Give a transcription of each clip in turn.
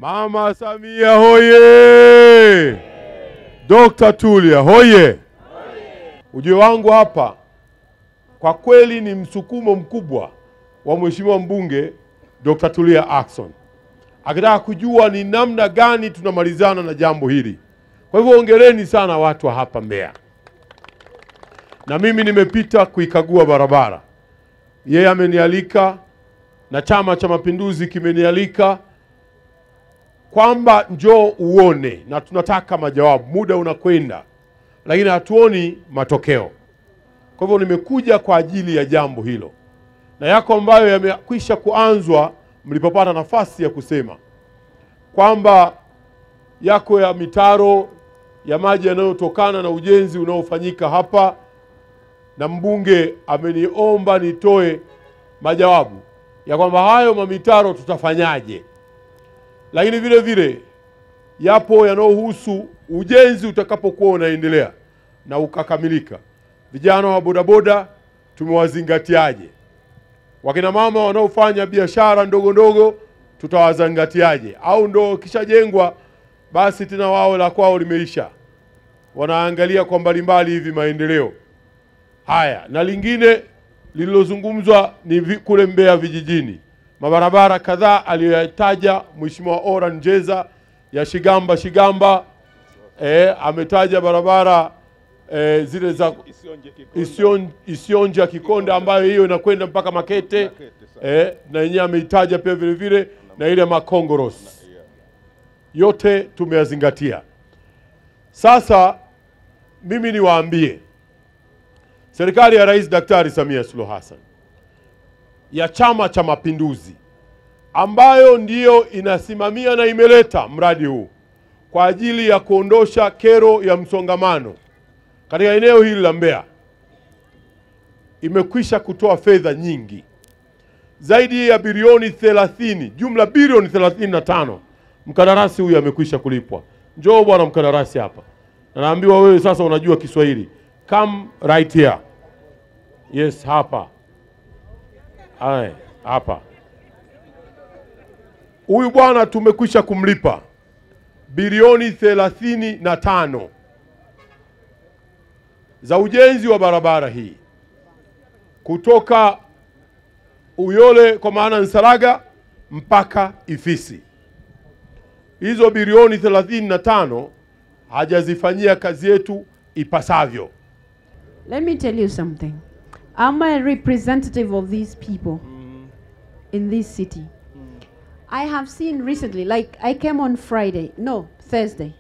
Mama Samia hoye! Dr. Tulia hoye! Ujio wangu hapa kwa kweli ni msukumo mkubwa wa Mheshimiwa mbunge Dr. Tulia Ackson, akitaka kujua ni namna gani tunamalizana na jambo hili. Kwa hivyo hongereni sana watu wa hapa Mbeya. Na mimi nimepita kuikagua barabara. Yeye amenialika na Chama cha Mapinduzi kimenialika kwamba njoo uone, na tunataka majawabu. Muda unakwenda lakini hatuoni matokeo. Kwa hivyo nimekuja kwa ajili ya jambo hilo, na yako ambayo yamekwisha kuanzwa mlipopata nafasi ya kusema kwamba yako ya mitaro ya maji yanayotokana na ujenzi unaofanyika hapa, na mbunge ameniomba nitoe majawabu ya kwamba hayo mamitaro tutafanyaje. Lakini vile vile yapo yanayohusu ujenzi utakapokuwa unaendelea na ukakamilika. Vijana wa bodaboda tumewazingatiaje? Wakina mama wanaofanya biashara ndogo ndogo tutawazingatiaje? Au ndo kishajengwa basi tena wao la kwao limeisha, wanaangalia kwa mbalimbali hivi maendeleo haya. Na lingine lililozungumzwa ni kule Mbeya vijijini, mabarabara kadhaa aliyoyataja Mheshimiwa Oran Jeza ya Shigamba, ametaja barabara zile za Isionja Kikonde ambayo hiyo inakwenda mpaka Makete, na yenyewe ameitaja pia vile vile, na ile Makongoros. Yote tumeyazingatia. Sasa mimi niwaambie, serikali ya Rais Daktari Samia Suluhu Hassan ya Chama cha Mapinduzi ambayo ndiyo inasimamia na imeleta mradi huu kwa ajili ya kuondosha kero ya msongamano katika eneo hili la Mbeya, imekwisha kutoa fedha nyingi zaidi ya bilioni 30, jumla bilioni 35. Mkandarasi huyu amekwisha kulipwa. Njoo bwana mkandarasi hapa. Na naambiwa wewe sasa unajua Kiswahili. Come right here. Yes, hapa. Hapa. Huyu bwana tumekwisha kumlipa bilioni 35 za ujenzi wa barabara hii kutoka Uyole kwa maana Nsalaga mpaka Ifisi. Hizo bilioni 35 hajazifanyia kazi yetu ipasavyo. Let me tell you something. I'm a representative of these people in this city. I have seen recently, like I came on Thursday,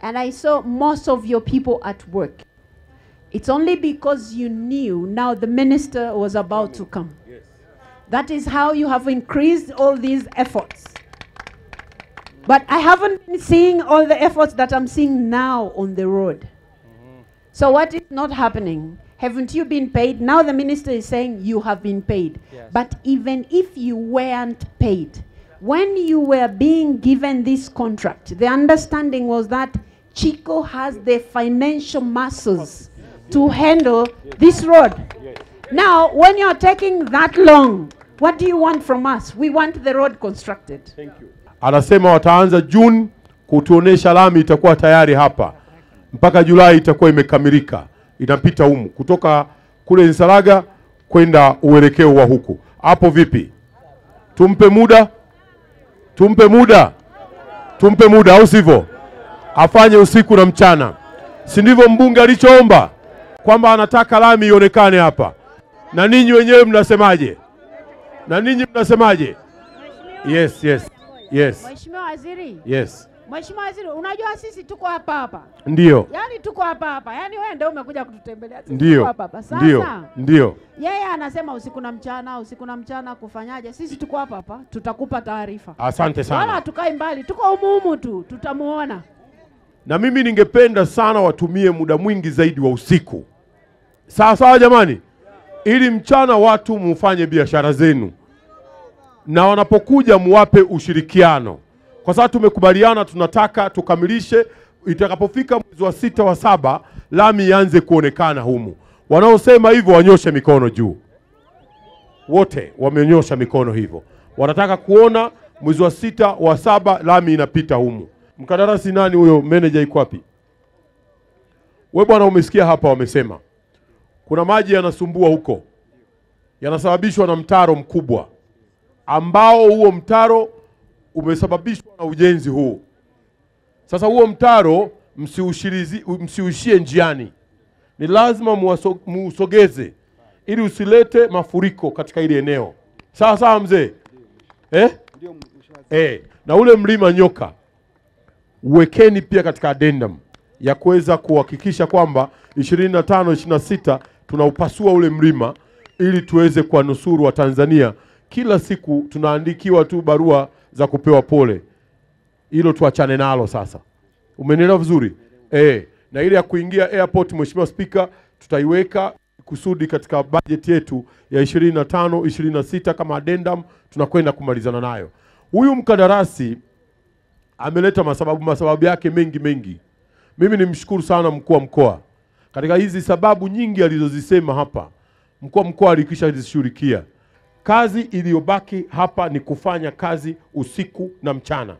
and I saw most of your people at work. It's only because you knew now the minister was about to come. Yes. That is how you have increased all these efforts. But I haven't been seeing all the efforts that I'm seeing now on the road. So what is not happening? Haven't you been paid? Now the minister is saying you have been paid. Yes. But even if you weren't paid, when you were being given this contract, the understanding was that Chico has the financial muscles to handle this road. Yes. Now, when you're taking that long, what do you want from us? We want the road constructed. Thank you. Anasema wataanza June kutuonesha lami itakuwa tayari hapa. Mpaka Julai itakuwa imekamilika. Inapita humu kutoka kule Nsalaga kwenda uelekeo wa huku. Hapo vipi? Tumpe muda? Tumpe muda au sivyo? Afanye usiku na mchana. Si ndivyo mbunge alichoomba kwamba anataka lami ionekane hapa? Na ninyi wenyewe mnasemaje? Yes. Mheshimiwa Waziri. Yes. Mheshimiwa Waziri, unajua sisi tuko hapa. Ndio. Yaani tuko hapa. Yaani wewe ndio umekuja kututembelea. Ndio. Tuko hapa. Sasa. Ndio. Yeye anasema usiku na mchana kufanyaje? Sisi tuko hapa. Tutakupa taarifa. Asante sana. Wala tukai mbali. Tuko humu tu. Tutamuona. Na mimi ningependa sana watumie muda mwingi zaidi wa usiku. Sawa jamani? Ili mchana watu mufanye biashara zenu. Na wanapokuja muwape ushirikiano. Kwa sababu tumekubaliana tunataka tukamilishe itakapofika mwezi wa 6 wa 7 lami ianze kuonekana humu. Wanaosema hivyo wanyoshe mikono juu. Wote wamenyosha mikono hivyo. Wanataka kuona mwezi wa 6 wa 7 lami inapita humu. Mkandarasi nani huyo? Manager iko wapi? Wewe bwana, umesikia hapa wamesema kuna maji yanasumbua huko, yanasababishwa na mtaro mkubwa ambao huo mtaro umesababishwa na ujenzi huu. Sasa huo mtaro msiushie njiani, ni lazima muusogeze ili usilete mafuriko katika ile eneo. Sawa sawa mzee? Na ule mlima Nyoka uwekeni pia katika addendum ya kuweza kuhakikisha kwamba 25 26 tunaupasua ule mlima ili tuweze kuwanusuru wa Tanzania. Kila siku tunaandikiwa tu barua za kupewa pole. Hilo tuachane nalo sasa. Umenielewa vizuri? Na ile ya kuingia airport, Mheshimiwa Speaker, tutaiweka kusudi katika budget yetu ya 25 26 kama addendum tunakwenda kumalizana nayo. Huyu mkandarasi ameleta masababu yake mengi. Mimi nimshukuru sana mkuu wa mkoa. Katika hizi sababu nyingi alizozisema hapa, mkuu wa mkoa alikisha zishughulikia. Kazi iliyobaki hapa ni kufanya kazi usiku na mchana.